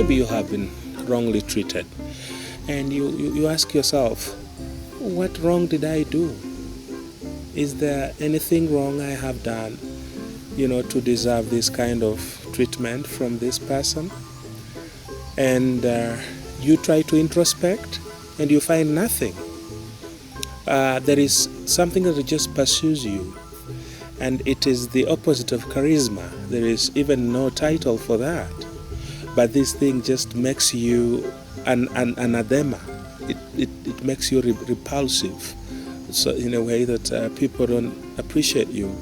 maybe you have been wrongly treated, and you ask yourself, what wrong did I do? Is there anything wrong I have done, to deserve this kind of treatment from this person? And you try to introspect, and you find nothing. There is something that just pursues you, and it is the opposite of charisma. There is even no title for that. But this thing just makes you an anathema. It makes you repulsive. So in a way that people don't appreciate you.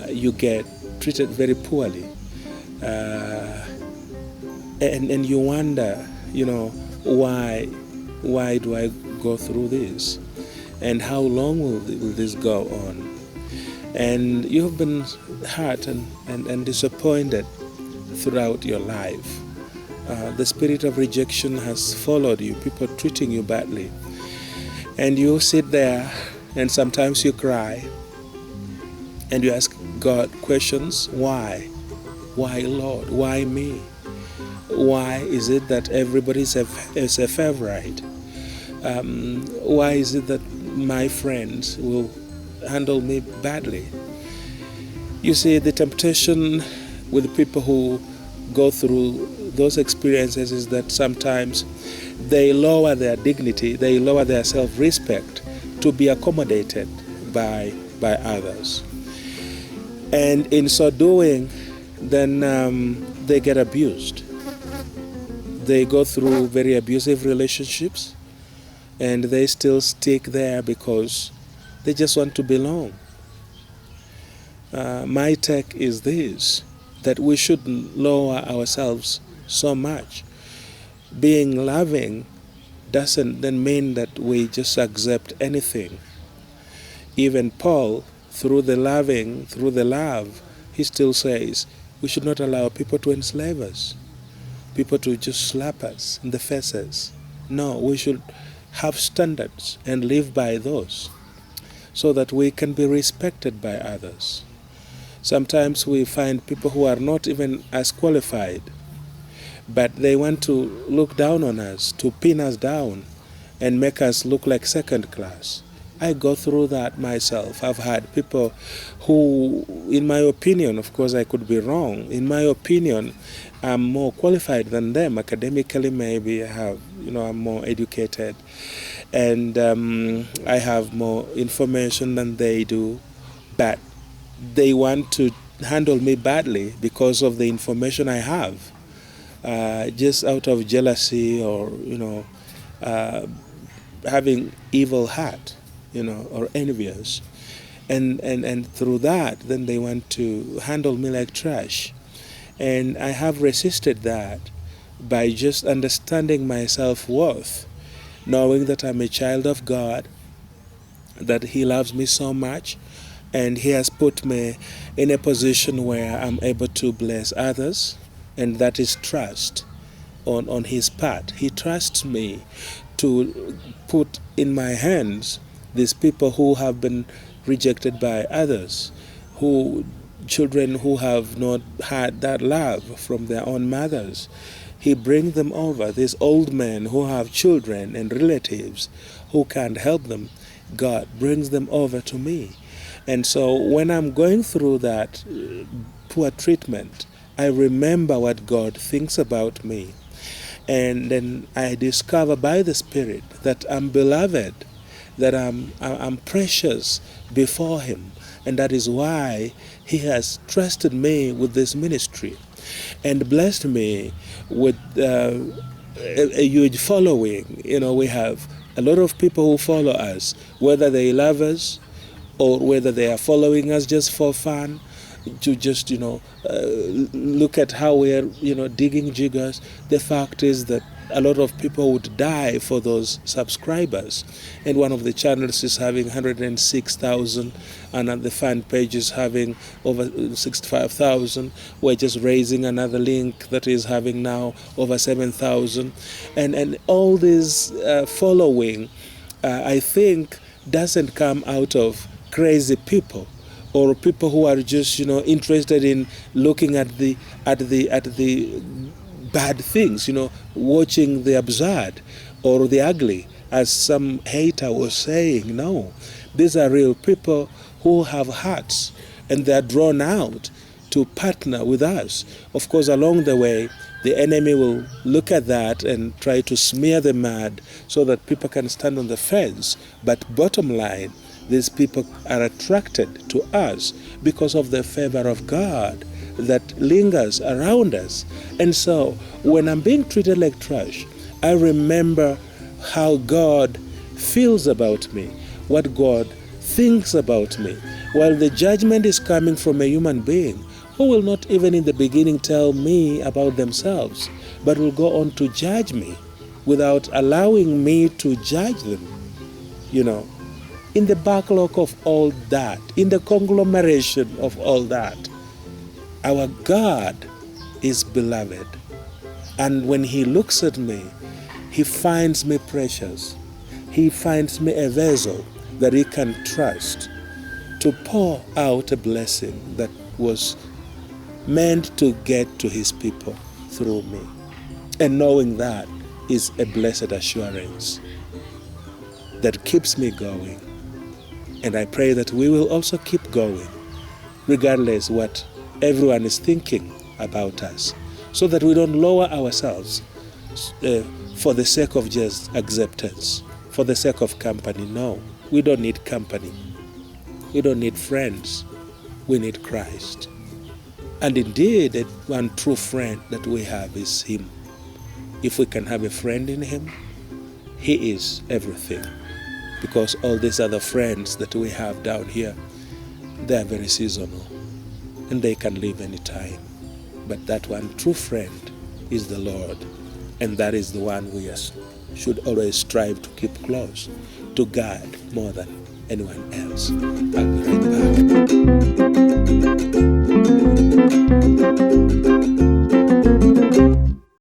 You get treated very poorly. And you wonder, why do I go through this? And how long will this go on? And you have been hurt and disappointed throughout your life. The spirit of rejection has followed you, people treating you badly. And you sit there and sometimes you cry and you ask God questions. Why? Why, Lord? Why me? Why is it that everybody is a favorite? Why is it that my friends will handle me badly? You see, the temptation with people who go through those experiences is that sometimes they lower their dignity, they lower their self-respect to be accommodated by others. And in so doing, then they get abused. They go through very abusive relationships, and they still stick there because they just want to belong. My take is this, that we shouldn't lower ourselves so much. Being loving doesn't then mean that we just accept anything. Even Paul, through the love, he still says we should not allow people to enslave us, people to just slap us in the faces. No, we should have standards and live by those so that we can be respected by others. Sometimes we find people who are not even as qualified, but they want to look down on us, to pin us down and make us look like second class. I go through that myself. I've had people who, in my opinion, of course I could be wrong, in my opinion, I'm more qualified than them. Academically, maybe I'm more educated, and I have more information than they do, but they want to handle me badly because of the information I have, just out of jealousy or having evil heart, or envious, and through that, then they want to handle me like trash. And I have resisted that by just understanding my self-worth, knowing that I'm a child of God, that He loves me so much, and He has put me in a position where I'm able to bless others, and that is trust on His part. He trusts me to put in my hands these people who have been rejected by others, children who have not had that love from their own mothers. He brings them over, these old men who have children and relatives who can't help them. God brings them over to me. And so when I'm going through that poor treatment, I remember what God thinks about me. And then I discover by the Spirit that I'm beloved, that I'm precious before Him. And that is why He has trusted me with this ministry and blessed me with a huge following. We have a lot of people who follow us, whether they love us or whether they are following us just for fun, to just, look at how we are, digging jiggers. The fact is that a lot of people would die for those subscribers. And one of the channels is having 106,000, and the fan page is having over 65,000. We're just raising another link that is having now over 7,000. And all this following, I think, doesn't come out of crazy people or people who are just, interested in looking at the bad things, watching the absurd or the ugly, as some hater was saying. No, these are real people who have hearts, and they are drawn out to partner with us. Of course, along the way, the enemy will look at that and try to smear the mud so that people can stand on the fence. But bottom line, these people are attracted to us because of the favor of God that lingers around us. And so when I'm being treated like trash, I remember how God feels about me, what God thinks about me, while the judgment is coming from a human being who will not even in the beginning tell me about themselves, but will go on to judge me without allowing me to judge them. In the backlog of all that, in the conglomeration of all that, our God is beloved. And when He looks at me, He finds me precious. He finds me a vessel that He can trust to pour out a blessing that was meant to get to His people through me. And knowing that is a blessed assurance that keeps me going. And I pray that we will also keep going, regardless what everyone is thinking about us, so that we don't lower ourselves for the sake of just acceptance, for the sake of company. No, we don't need company. We don't need friends. We need Christ. And indeed, the one true friend that we have is Him. If we can have a friend in Him, He is everything. Because all these other friends that we have down here, they are very seasonal, and they can leave any time. But that one true friend is the Lord, and that is the one we should always strive to keep close, to God more than anyone else. I'll be right back.